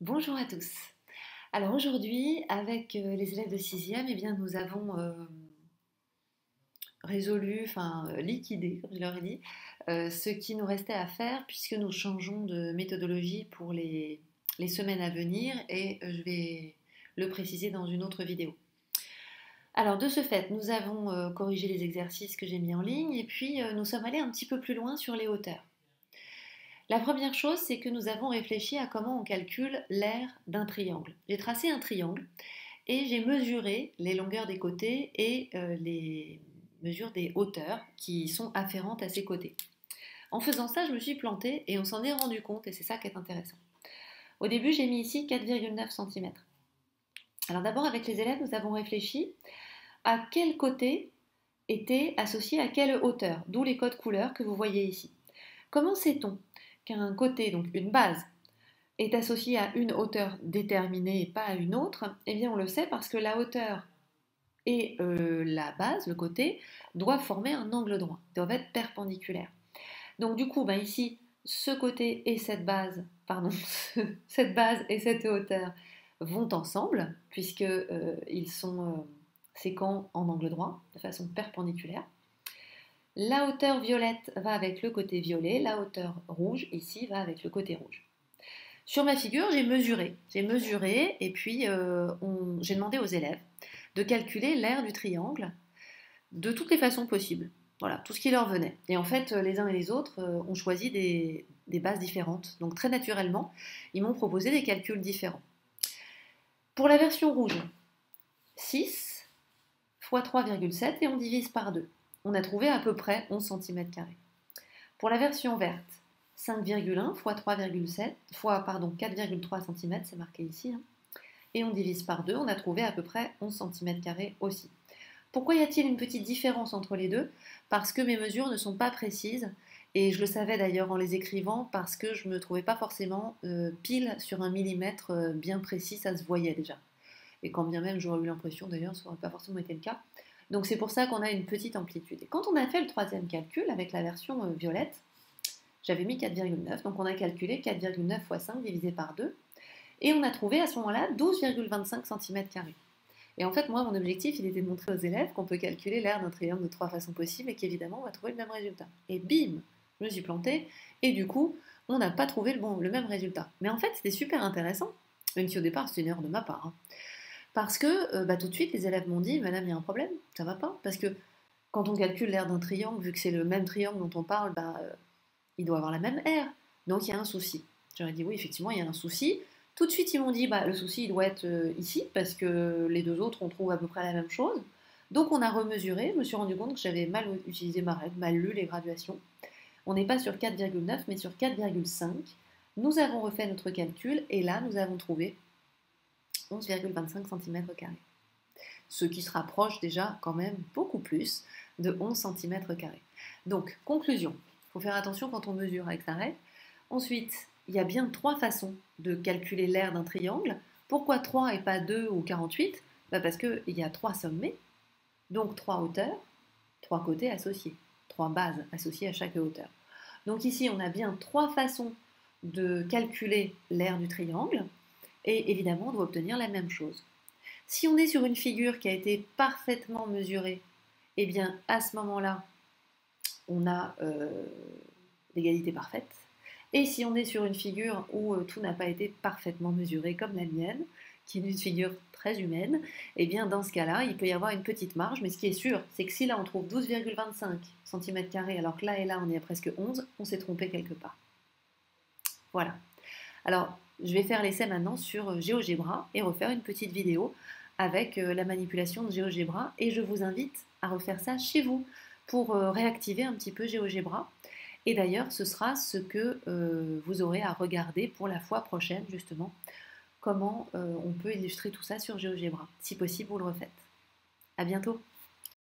Bonjour à tous. Alors aujourd'hui, avec les élèves de 6e, eh bien, nous avons résolu, liquidé, comme je leur ai dit, ce qui nous restait à faire puisque nous changeons de méthodologie pour les semaines à venir et je vais le préciser dans une autre vidéo. Alors de ce fait, nous avons corrigé les exercices que j'ai mis en ligne et puis nous sommes allés un petit peu plus loin sur les hauteurs. La première chose, c'est que nous avons réfléchi à comment on calcule l'aire d'un triangle. J'ai tracé un triangle et j'ai mesuré les longueurs des côtés et les mesures des hauteurs qui sont afférentes à ces côtés. En faisant ça, je me suis plantée et on s'en est rendu compte et c'est ça qui est intéressant. Au début, j'ai mis ici 4,9 cm. Alors d'abord, avec les élèves, nous avons réfléchi à quel côté était associé à quelle hauteur, d'où les codes couleurs que vous voyez ici. Comment sait-on qu'un côté, donc une base, est associé à une hauteur déterminée et pas à une autre? Eh bien, on le sait parce que la hauteur et la base, le côté, doivent former un angle droit, doivent être perpendiculaires. Donc du coup, ici, ce côté et cette base, pardon, cette base et cette hauteur vont ensemble, puisque ils sont séquents en angle droit, de façon perpendiculaire. La hauteur violette va avec le côté violet, la hauteur rouge ici va avec le côté rouge. Sur ma figure, j'ai mesuré et puis j'ai demandé aux élèves de calculer l'aire du triangle de toutes les façons possibles. Voilà, tout ce qui leur venait. Et en fait, les uns et les autres ont choisi des bases différentes. Donc très naturellement, ils m'ont proposé des calculs différents. Pour la version rouge, 6 fois 3,7 et on divise par 2. On a trouvé à peu près 11 cm². Pour la version verte, 5,1 fois 3,7 fois 4,3 cm, c'est marqué ici, hein, et on divise par 2, on a trouvé à peu près 11 cm² aussi. Pourquoi y a-t-il une petite différence entre les deux? Parce que mes mesures ne sont pas précises, et je le savais d'ailleurs en les écrivant, parce que je ne me trouvais pas forcément pile sur un millimètre bien précis, ça se voyait déjà. Et quand bien même j'aurais eu l'impression d'ailleurs, ça n'aurait pas forcément été le cas. Donc c'est pour ça qu'on a une petite amplitude. Et quand on a fait le troisième calcul avec la version violette, j'avais mis 4,9, donc on a calculé 4,9 fois 5 divisé par 2, et on a trouvé à ce moment-là 12,25 cm². Et en fait, moi, mon objectif, il était de montrer aux élèves qu'on peut calculer l'aire d'un triangle de 3 façons possibles et qu'évidemment, on va trouver le même résultat. Et bim, je me suis plantée, et du coup, on n'a pas trouvé le même résultat. Mais en fait, c'était super intéressant, même si au départ, c'était une erreur de ma part. Hein. Parce que tout de suite, les élèves m'ont dit, Madame, il y a un problème, ça va pas. Parce que quand on calcule l'aire d'un triangle, vu que c'est le même triangle dont on parle, il doit avoir la même aire. Donc il y a un souci. J'aurais dit oui, effectivement, il y a un souci. Tout de suite, ils m'ont dit le souci, il doit être ici, parce que les deux autres, on trouve à peu près la même chose. Donc on a remesuré, je me suis rendu compte que j'avais mal utilisé ma règle, mal lu les graduations. On n'est pas sur 4,9, mais sur 4,5. Nous avons refait notre calcul, et là, nous avons trouvé 11,25 cm². Ce qui se rapproche déjà quand même beaucoup plus de 11 cm². Donc, conclusion, il faut faire attention quand on mesure avec sa règle. Ensuite, il y a bien 3 façons de calculer l'aire d'un triangle. Pourquoi 3 et pas 2 ou 48? Parce qu'il y a 3 sommets, donc 3 hauteurs, 3 côtés associés, 3 bases associées à chaque hauteur. Donc ici, on a bien 3 façons de calculer l'aire du triangle, et évidemment, on doit obtenir la même chose. Si on est sur une figure qui a été parfaitement mesurée, eh bien, à ce moment-là, on a l'égalité parfaite. Et si on est sur une figure où tout n'a pas été parfaitement mesuré, comme la mienne, qui est une figure très humaine, eh bien, dans ce cas-là, il peut y avoir une petite marge. Mais ce qui est sûr, c'est que si là, on trouve 12,25 cm², alors que là et là, on est à presque 11, on s'est trompé quelque part. Voilà. Alors, je vais faire l'essai maintenant sur GeoGebra et refaire une petite vidéo avec la manipulation de GeoGebra et je vous invite à refaire ça chez vous pour réactiver un petit peu GeoGebra. Et d'ailleurs, ce sera ce que vous aurez à regarder pour la fois prochaine, justement, comment on peut illustrer tout ça sur GeoGebra. Si possible, vous le refaites. À bientôt!